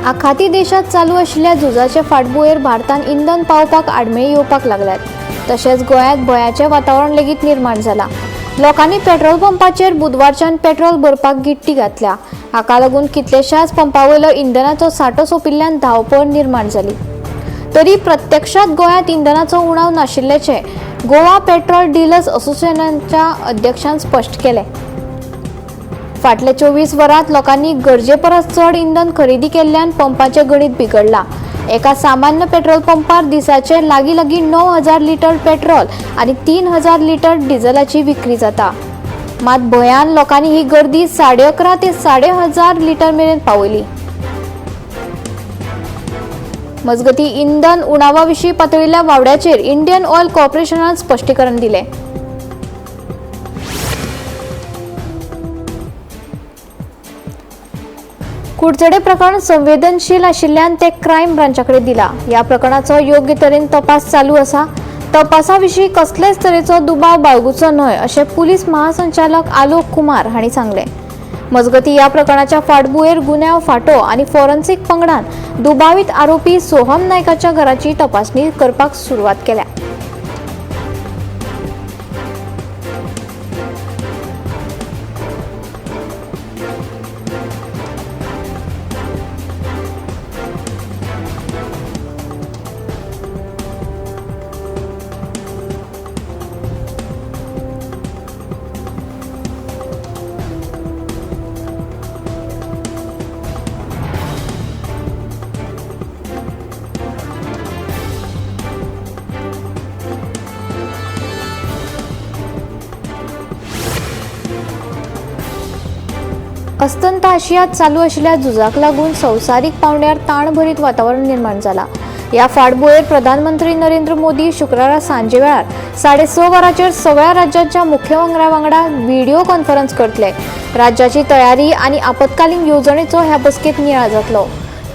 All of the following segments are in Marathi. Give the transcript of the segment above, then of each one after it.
आखाती देशात चालू असलेल्या झुजाचे फाटभुंयेर भारतान इंधन पावपाक आडमेळी येवपाक लागल्यात। तशेंच गोंयांत भयाचें वातावरण लेगीत निर्माण जाला। लोकांनी पेट्रोल पंपाचेर बुधवारच्यान पेट्रोल भरपाक गिट्टी घातल्या। हाका लागून कितलेशाच पंपावयलो इंधनाचो सांठो सोंपिल्ल्यान धांवपळ निर्माण जाली। तरी प्रत्यक्षात गोंयांत इंधनाचो उणाव नाशिल्ल्याचें गोवा पेट्रोल डीलर्स असोसिएशनाच्या अध्यक्षान स्पश्ट केलें। फाटल्या 24 वरांत लोकांनी गरजे परस चड इंधन खरेदी केल्ल्यान पंपाचें गणित बिगडलां। एका सामान्य पेट्रोल पंपार दिसाचे लागीं 9000 लिटर पेट्रोल आनी 3000 लिटर डिझेलाची विक्री जाता। मात भंयान लोकांनी ही गर्दी 11:30 ते 10,500 लिटर मेरेन पावयली। मजगतीं इंधन उणावा विशीं पातळिल्ल्या वावड्याचेर इंडियन ऑयल कॉर्पोरेशनान स्पश्टीकरण दिलें। कुडचडे प्रकरण संवेदनशील आशिल्ल्यान ते क्रायम ब्रांचाकडे दिला। या प्रकरणाचो योग्य तरेन तपास चालू आसा। तपासा विशीं कसलेच तरेचो दुबाव बाळगूचो न्हय अशें पुलीस महासंचालक आलोक कुमार हांणी सांगलें। मजगतीं ह्या प्रकरणाच्या फाटभुंयेर गुन्यांव फांटो आनी फॉरेन्सिक पंगडान दुबावीत आरोपी सोहम नायकाच्या घराची तपासणी करपाक सुरवात केल्या। अस्तंत आशियात चालू असलेल्या झुजाक लागून संवसारीक पावंड्यार ताणभरीत वातावरण निर्माण जाला। या फाटभुंयेर प्रधानमंत्री नरेंद्र मोदी शुक्रारा सांजे वेळार 6:30 वरांचेर सगळ्या राज्यांच्या मुख्यमंत्र्यां वांगडा व्हिडिओ कॉन्फरन्स करतले। राज्याची तयारी आनी आपतकालीन येवजणेचो ह्या बसकेंत नियाळ जातलो।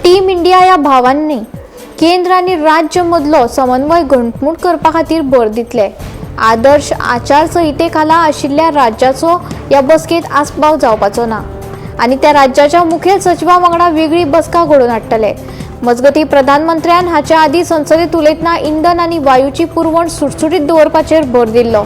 टीम इंडिया ह्या भावांनी केंद्र आनी राज्य मदलो समन्वय घटमूट करपा खातीर भर दितले। आदर्श आचारसंहिते खाला आशिल्ल्या राज्याचो ह्या बसकेंत आस्पाव जावपाचो ना आनी त्या राज्याच्या मुखेल सचिवां वांगडा वेगळी बसका घडोवन हाडटले। मजगतीं प्रधानमंत्र्यान हाच्या आदीं संसदेत उलयतना इंधन आनी वायूची पुरवण सुटसुटीत दवरपाचेर भर दिल्लो।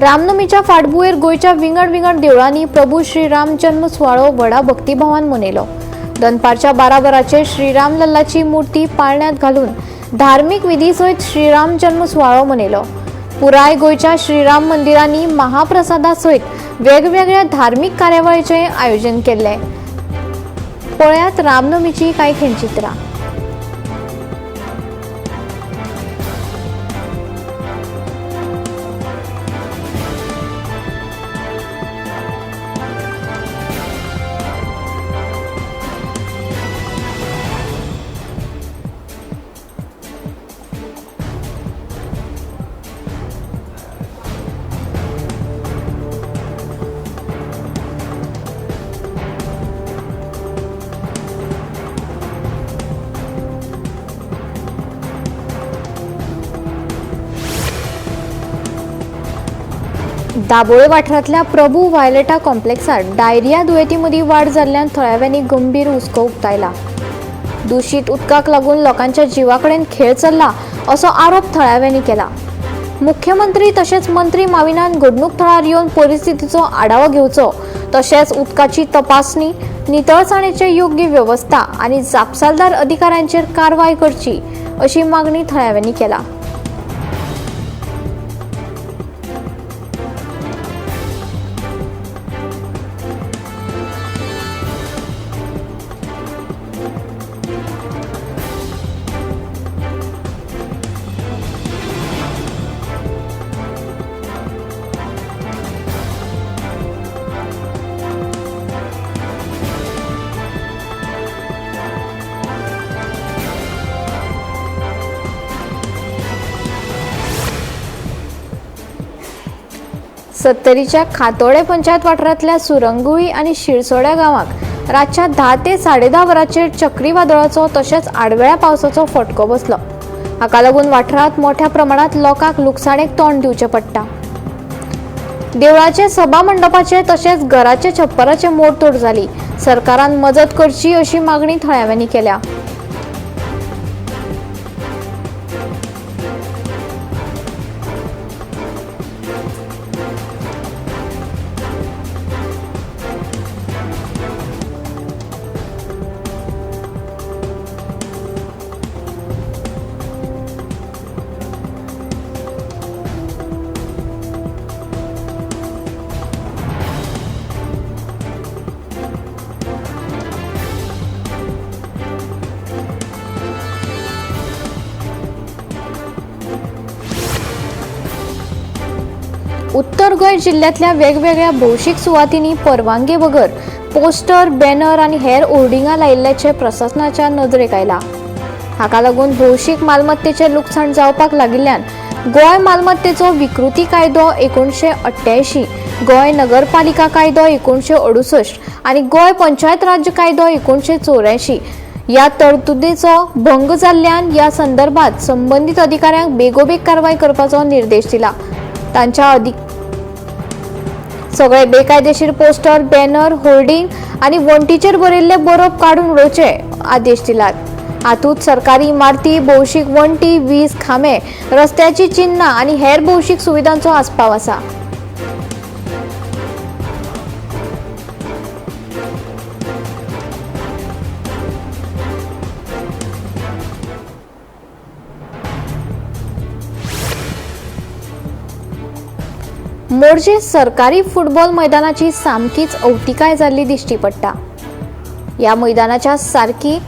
रामनमीच्या फाटभुंयेर गोंयच्या विंगड देवळांनी प्रभू श्रीराम जन्म सुवाळो व्हडा भक्तिभावान मनयलो। दनपारच्या 12 वरांचेर श्रीराम लल्लाची मुर्ती पाळण्यांत घालून धार्मीक विधी सयत श्रीराम जन्म सुवाळो मनयलो। पुराय गोंयच्या श्रीराम मंदिरांनी महाप्रसादा सयत वेगवेगळ्या धार्मीक कार्यावळींचें आयोजन केल्लें। पळयात रामनमीची कांय खिणचित्रां। दाबोळे वाठारांतल्या प्रभू व्हायलेटा कॉम्प्लेक्सात डायरिया दुयेंतीमदीं वाड जाल्ल्यान थळाव्यांनी गंभीर हुस्को उक्तायला। दूषित उदकाक लागून लोकांच्या जिवाकडेन खेळ चल्ला असो आरोप थळाव्यांनी केला। मुख्यमंत्री तशेंच मंत्री माविनान घडणूक थळार येवन परिस्थितीचो आढावो घेवचो तशेंच उदकाची तपासणी, नितळसाणेची योग्य वेवस्था आनी जापसालदार अधिकाऱ्यांचेर कारवाय करची अशी मागणी थळाव्यांनी केला। सत्तरीच्या खातोडे पंचायत वाठारांतल्या सुरंगुळी आणि शिरसोड्या गावांक रातच्या 10 ते 10:30 वरांचेर चक्रीवादळाचो तशेंच आडवेळ्या पावसाचो फटको बसलो। हाका लागून वाठारांत मोठ्या प्रमाणात लोकांक लुकसाणेक तोंड दिवचें पडटा। देवळाचे सभा मंडपाचे तशेंच घराचे छप्पराचे मोडतोड जाली। सरकारान मजत करची अशी मागणी थळाव्यांनी केल्या। उत्तर गोंय जिल्ह्यातल्या वेगवेगळ्या भौशीक सुवातींनी परवानगी बगर पोस्टर, बॅनर आणि हेर होर्डिंगां लायिल्ल्याचे प्रशासनाच्या नदरेक आयला। हाका लागून भौशीक मालमत्तेचें लुकसाण जावपाक लागिल्ल्यान गोंय मालमत्तेचो विकृती कायदो 1988, गोंय नगरपालिका कायदो 1968 आणि गोंय पंचायत राज कायदो 1984 या तरतुदीचो भंग जाल्ल्यान या संदर्भात संबंधित अधिकाऱ्यांक बेगोबेग कारवाय करपाचो निर्देश दिला। तांच्या सगळे बेकायदेशीर पोस्टर, बॅनर, होर्डिंग आणि वण्टीचेर बरयल्ले बरोवप काडून उडोवचे आदेश दिलात। हातूंत सरकारी इमारती, भौशीक वण्टी, वीज खांबे, रस्त्याची चिन्हां आणि हेर भौशीक सुविधांचो आस्पाव आसा। मोर्जे सरकारी फुटबॉल मैदानाची सामकीच अवतिकाय जाल्ली दिश्टी पडटा। या मैदानाच्या सारकी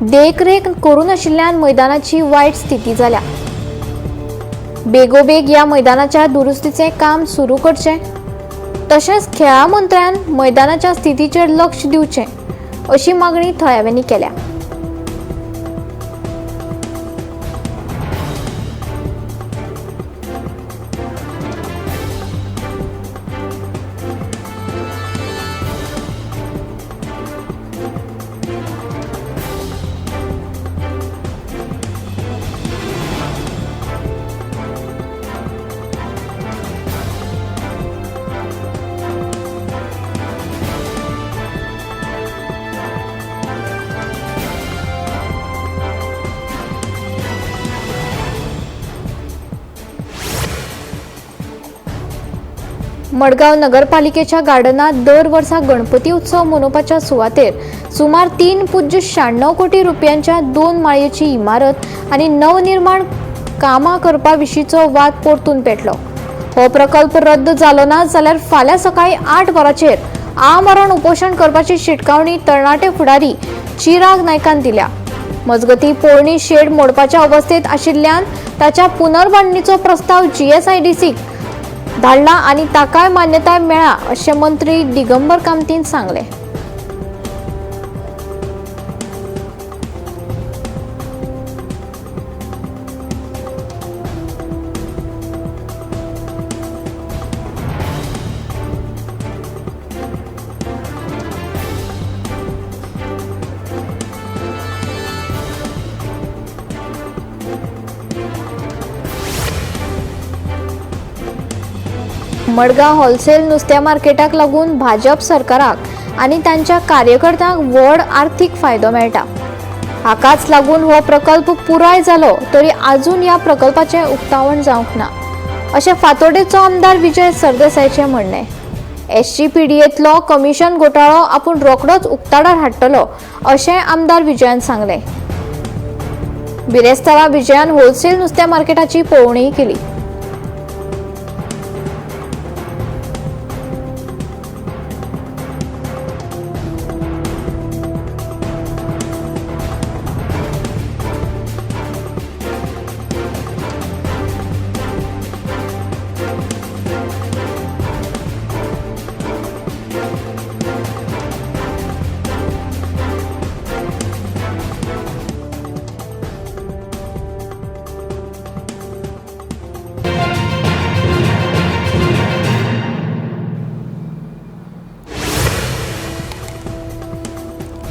देखरेख करू नाशिल्ल्यान मैदानाची वायट स्थिती जाल्या। बेगोबेग या मैदानाच्या दुरुस्तीचे काम सुरू करचे तशेंच खेळा मंत्र्यान मैदानाच्या स्थितीचेर लक्ष दिवचें अशी मागणी थळाव्यांनी केल्या। मडगाव नगरपालिकेच्या गार्डनात दर वर्सा गणपती उत्सव मनोवपाच्या सुवातेर सुमार 3.96 कोटी रुपयांच्या 2 माळयेची इमारत आणि नवनिर्माण कामां करपा विशींचो वाद परतून पेटलो। हो प्रकल्प रद्द जालो ना जाल्यार फाल्यां सकाळी 8 वरांचेर आमरण उपोशण करपाची शिटकावणी तरणाटे फुडारी चिराग नायकान दिल्या। मजगती पोरणी शेड मोडपाच्या अवस्थेत आशिल्ल्यान ताच्या पुनर्बांधणीचो प्रस्ताव GSIDCक धाडला आणि ताकाय मान्यताय मेळ्ळा अशें मंत्री दिगंबर कामतीन सांगले। मडगाव होलसेल नुस्त्या मार्केटाक लागून भाजप सरकाराक आणि तांच्या कार्यकर्त्यांक व्हड आर्थिक फायदो मेळटा। हाकाच लागून हो प्रकल्प पुराय जालो तरी अजून या प्रकल्पाचे उक्तावण जावंक ना अशें फातोडेचो आमदार विजय सरदेसायचे म्हणणे। SGPDएतलो कमिशन घोटाळो आपूण रोखडोच उक्ताडार हाडटलो अशें आमदार विजयान सांगले। बिरेस्तारा विजयान होलसेल नुस्त्या मार्केटाची पळोवणी केली।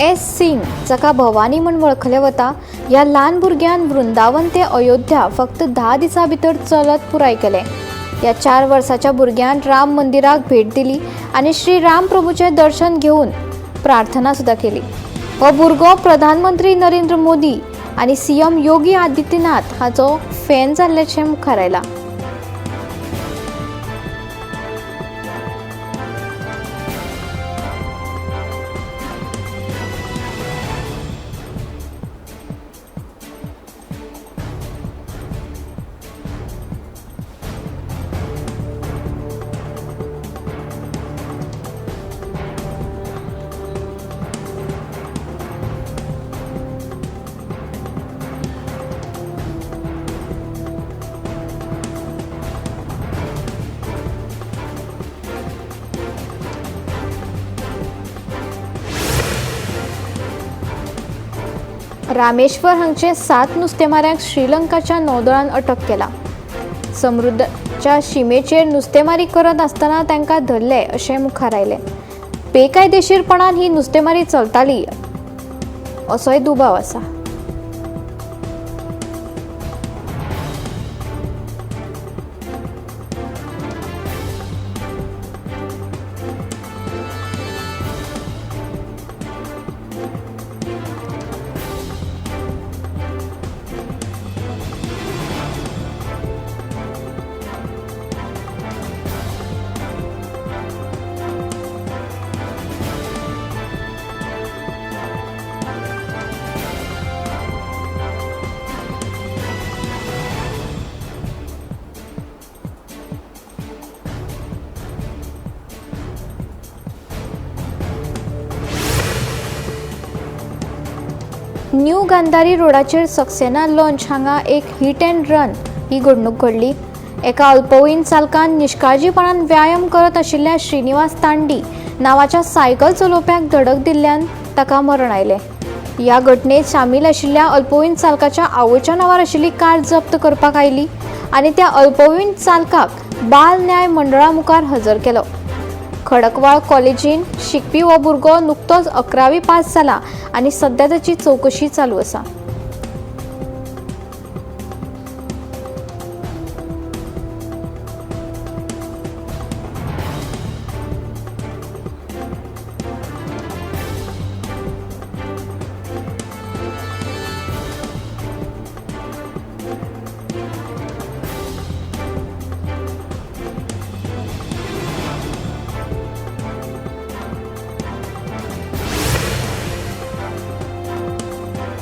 एस सिंग, जाका भवानी म्हूण वळखले वता, ह्या ल्हान भुरग्यान वृंदावन ते अयोध्या फक्त 10 दिसां भितर चलत पुराय केले. ह्या 4 वर्साच्या भुरग्यान राम मंदिराक भेट दिली आनी श्री राम प्रभूचे दर्शन घेवन प्रार्थना सुद्दां केली. हो भुरगो प्रधानमंत्री नरेंद्र मोदी आनी सीएम योगी आदित्यनाथ हाचो फॅन जाल्ल्याचें मुखार आयला. रामेश्वर हांगचे 7 नुस्तेमाऱ्यांक श्रीलंकाच्या नौदळान अटक केला. समुद्राच्या शिमेचेर नुस्तेमारी करत आसतना तांकां धरले अशें मुखार आयले. बेकायदेशीरपणान ही नुस्तेमारी चलताली असोय दुबाव आसा. न्यू गांधारी रोडाचेर सक्सेना लॉन्च हांगा एक हिट अँड रन ही घडणूक घडली. एका अल्पवयीन चालकान निश्काळजीपणान व्यायाम करत आशिल्ल्या श्रीनिवास तांडी नांवाच्या सायकल चलोवप्याक धडक दिल्ल्यान ताका मरण आयलें. ह्या घटनेत शामील आशिल्ल्या अल्पवयीन चालकाच्या आवयच्या नांवार आशिल्ली कार जप्त करपाक आयली आनी त्या अल्पवयीन चालकाक बाल न्याय मंडळा मुखार हजर केलो. खडकवाळ कॉलेजीन शिकपी हो भुरगो नुकतोच 11वी पास जाला आनी सध्या ताची चवकशी चालू आसा.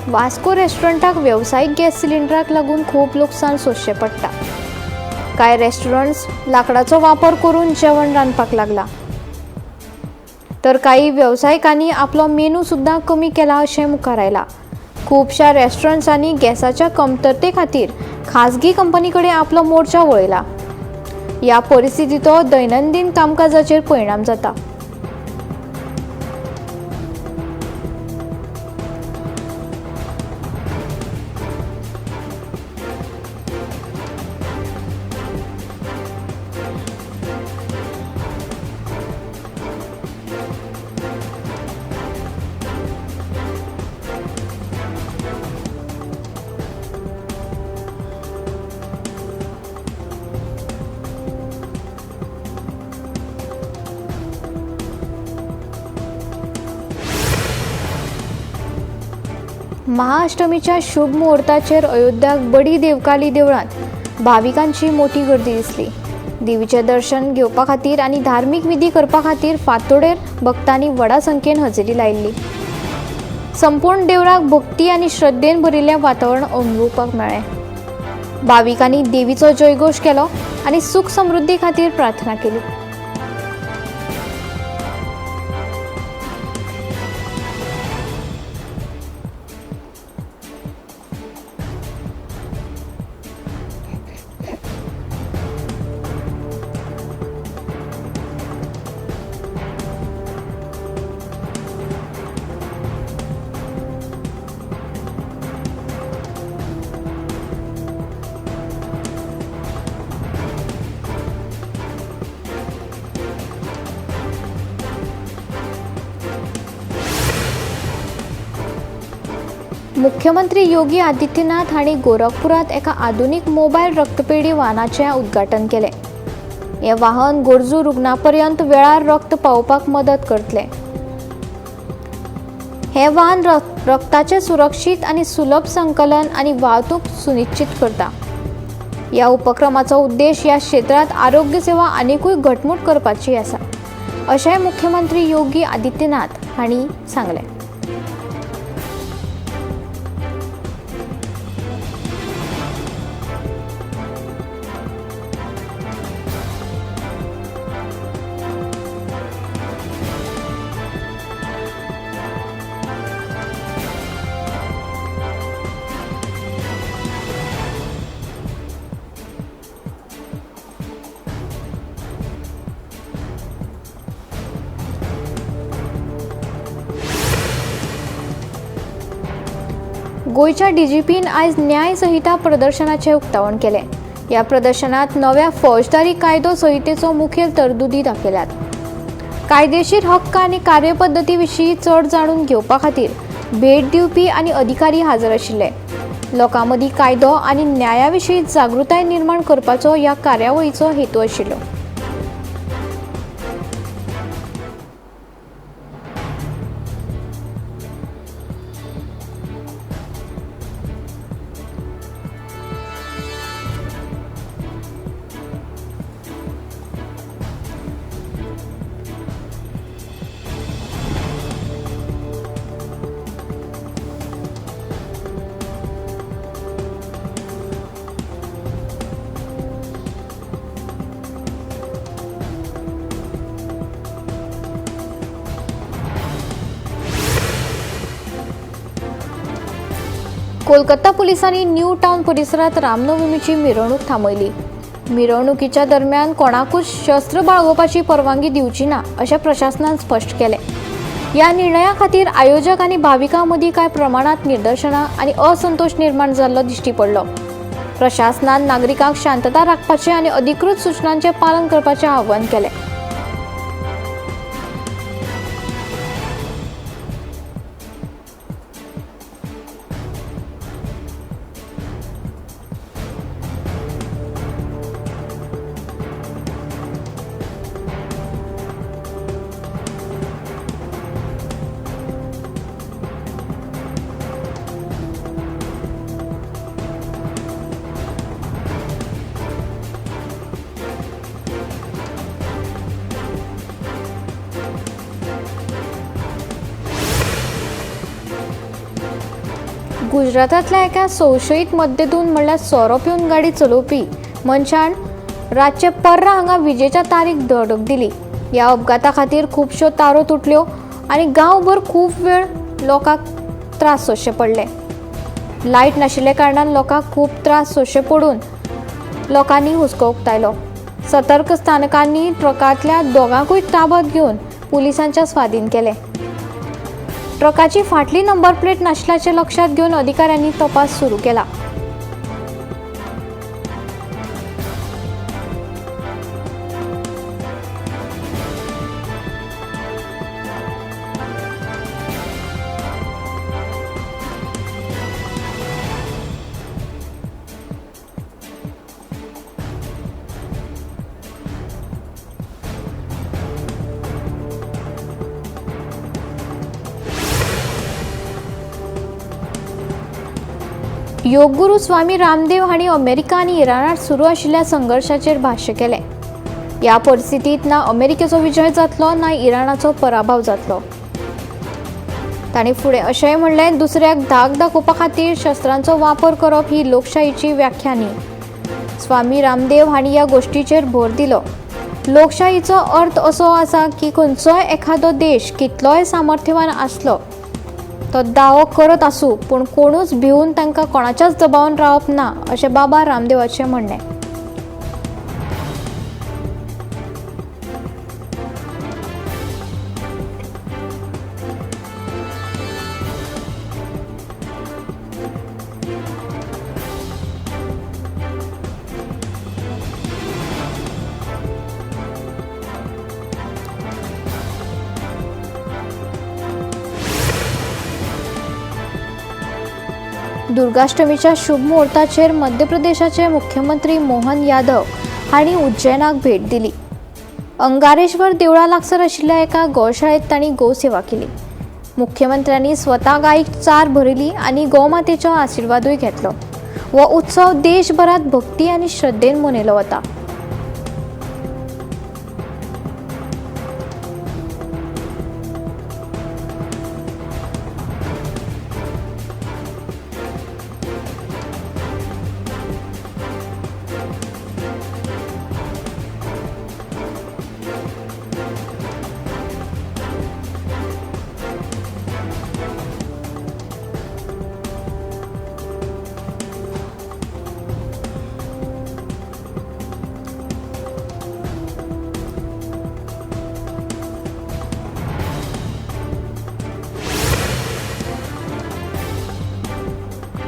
वास्को रेस्टॉरंटाक व्यावसायिक गॅस सिलिंडराक लागून खूब लुकसाण सोंसचें पडटा. कांय रेस्टॉरंट्स लाकडाचो वापर करून जेवण रांदपाक लागला, तर काही व्यावसायिकांनी आपलो मेनू सुद्दां कमी केला अशें मुखार आयला. खुबशा रेस्टॉरंट्सांनी गॅसाच्या कमतरते खातीर खाजगी कंपनी कडेन आपलो मोर्चा वळयला. ह्या परिस्थितीचो दैनंदीन कामकाजाचेर परिणाम जाता. महाअष्टमीच्या शुभ मुहूर्ताचेर अयोध्याक बडी देवकाली देवळांत भाविकांची मोठी गर्दी दिसली. देवीचे दर्शन घेवपा खातीर आनी धार्मीक विधी करपा खातीर फांतोडेर भक्तांनी व्हडा संख्येन हजेरी लायिल्ली. संपूर्ण देवळाक भक्ती आनी श्रद्धेन भरिल्लें वातावरण अनुभवपाक मेळ्ळें. भाविकांनी देवीचो जयघोश केलो आनी सुख समृद्धी खातीर प्रार्थना केली. मुख्यमंत्री योगी आदित्यनाथ हांणी गोरखपुरात एका आधुनिक मोबायल रक्तपेढी वाहनाचें उद्घाटन केलें. हे वाहन गरजू रुग्णांपर्यंत वेळार रक्त पावोवपाक मदत करतलें. हे वाहन रक्ताचे सुरक्षीत आनी सुलभ संकलन आनी वाहतूक सुनिश्चित करता. ह्या उपक्रमाचो उद्देश ह्या क्षेत्रांत आरोग्य सेवा आनीकूय घटमूट करपाची आसा, अशें मुख्यमंत्री योगी आदित्यनाथ हांणी सांगलें. गोयच्या डीजीपीन आयज न्याय संहिता प्रदर्शनाचें उक्तावण केलें. ह्या प्रदर्शनात नव्या फौजदारी कायदो संहितेचो मुखेल तरतुदी दाखयल्यात. कायदेशीर हक्क आनी कार्यपद्दती विशीं चड जाणून घेवपा खातीर भेट दिवपी आनी अधिकारी हाजीर आशिल्ले. लोकां मदीं कायदो आनी न्याया विशीं जागृताय निर्माण करपाचो ह्या कार्यावळीचो हेतू आशिल्लो. कोलकाता पुलिसांनी न्यू टाउन परिसरात रामनवमीची मिरवणूक थांबयली. मिरवणुकीच्या दरम्यान कोणाकूच शस्त्र बाळगोवपाची परवानगी दिवची ना अशें प्रशासनान स्पश्ट केलें. ह्या निर्णया खातीर आयोजक आनी भाविकां मदीं कांय प्रमाणात निदर्शनां आनी असंतोश निर्माण जाल्लो दिश्टी पडलो. प्रशासनान नागरिकांक शांतता राखपाचें आनी अधिकृत सूचनांचें पालन करपाचें आवाहन केलें. गुजरातांतल्या एका संशयीत मद्यधून म्हणल्यार सोरो पिवन गाडी चलोवपी मनशान रातचे पर्रा हांगा विजेच्या तारीक धडक दिली. ह्या अपघाता खातीर खुबश्यो तारो तुटल्यो आनी गांवभर खूब वेळ लोकांक त्रास सोंसचे पडले. लायट नाशिल्ले कारणान लोकांक खूब त्रास सोंसचे पडून लोकांनी हुस्को उक्तायलो. सतर्क स्थानकांनी ट्रकांतल्या दोगांकूय ताब्यांत घेवन पुलिसांच्या स्वाधीन केले. ट्रकाची फाटली नंबर प्लेट नाशिल्ल्याचे लक्षात घेवन अधिकाऱ्यांनी तपास सुरू केला. योग गुरू स्वामी रामदेव हांणी अमेरिका आनी इराणात सुरू आशिल्ल्या संघर्षाचेर भाश्य केलें. ह्या परिस्थितीत ना अमेरिकेचो विजय जातलो ना इराणाचो पराभव जातलो. तांणी फुडें अशेंय म्हणलें, दुसऱ्याक धाक दाखोवपा खातीर शस्त्रांचो वापर करप ही लोकशायेची व्याख्या न्ही. स्वामी रामदेव हांणी ह्या गोश्टीचेर भर दिलो. लोकशायेचो अर्थ असो आसा की खंयचोय एखादो देश कितलोय सामर्थ्यवान आसलो तो दावो करत आसूं पूण कोणूच भिवून तांकां कोणाच्याच दबावान रावप ना अशें बाबा रामदेवाचें म्हणणें. दुर्गाष्टमीच्या शुभ मुहूर्ताचेर मध्य प्रदेशाचे मुख्यमंत्री मोहन यादव हांणी उज्जैनाक भेट दिली। अंगारेश्वर देवळा लागसार आशिल्ल्या एका गोशाळेत तांणी गोसेवा केली। मुख्यमंत्र्यांनी स्वता गायीक चार भरिली आणि गोमातेचो आशीर्वादूय घेतलो। हो उत्सव देशभरात भक्ती आणि श्रद्धेन मनयलो वता।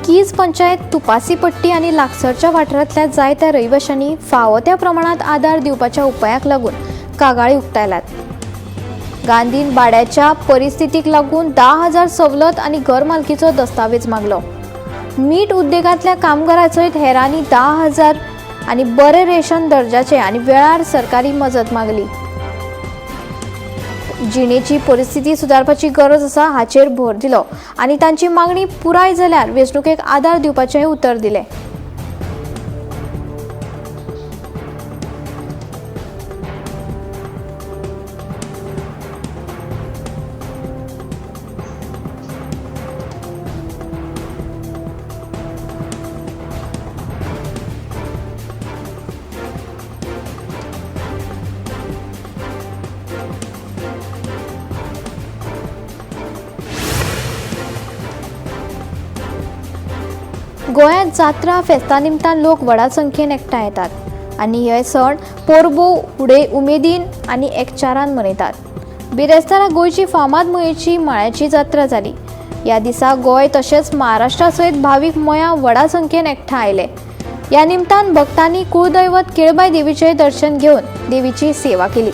कीज पंचायत तुपासीपट्टी आणि लागसारच्या वाठारांतल्या जायत्या रहिवाशांनी फावो त्या प्रमाणात आदार दिवपाच्या उपायाक लागून कागाळी उक्तायल्यात। गांधीन भाड्याच्या परिस्थितीक लागून 10,000 सवलत आणि घर मालकीचो दस्तावेज मागलो। मीठ उद्देगांतल्या कामगारां सयत हेरांनी 10,000 आणि बरे रेशन दर्जाचे आणि वेळार सरकारी मजत मागली। जिणेची परिस्थिती सुधारपाची गरज आसा हाचेर भर दिलो आणि तांची मागणी पुराय जाल्यार वेंचणुकेक आदार दिवपाचें उतर दिलें। गोंयांत जात्रा फेस्ता निमतान लोक व्हडा संख्येन एकठांय येतात आणि हे सण परबो उडे उमेदीन आणि एकचारान मनयतात। बिरेस्तारा गोंयची फामाद मुयेची माळ्याची जात्रा जाली। ह्या दिसा गोंय तशेंच महाराष्ट्रा सयत भावीक मोया व्हडा संख्येन एकठांय आयले। ह्या निमतान भक्तांनी कुळदैवत केळबाई देवीचें दर्शन घेवन देवीची सेवा केली।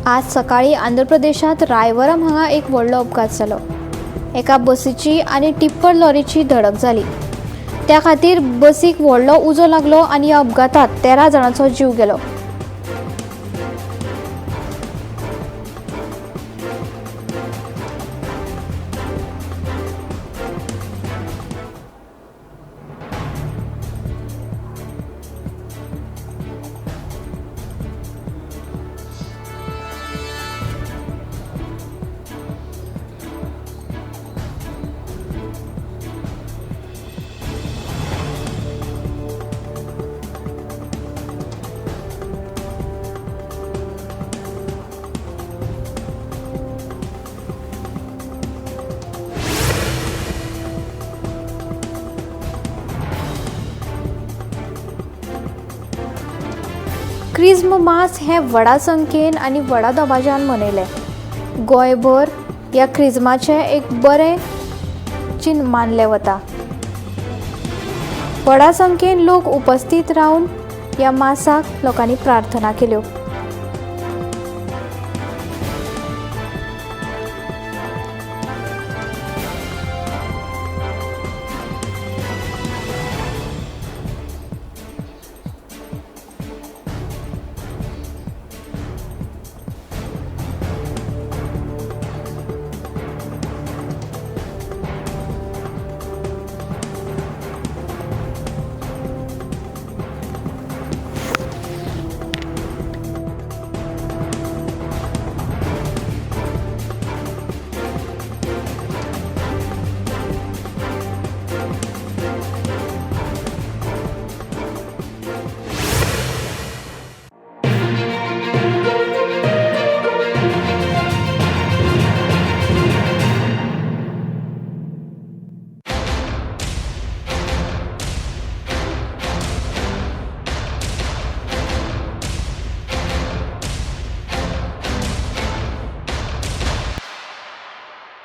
आज सकाळी आंध्र प्रदेशात रायवरम हांगा एक व्हडलो अपघात जालो। एका बसीची आणि टिप्पर लॉरीची धडक जाली। त्या खातीर बसीक व्हडलो उजो लागलो आणि ह्या अपघातात 13 जाणांचो जीव गेलो। क्रिसमस हे व्हडा संख्येन आणि व्हडा दबाज्यान मनयले। गोंयभर ह्या क्रिसमाचे एक बरे चिन्ह मानले वता। व्हडा संख्येन लोक उपस्थित रावन ह्या मासाक लोकांनी प्रार्थना केल्यो।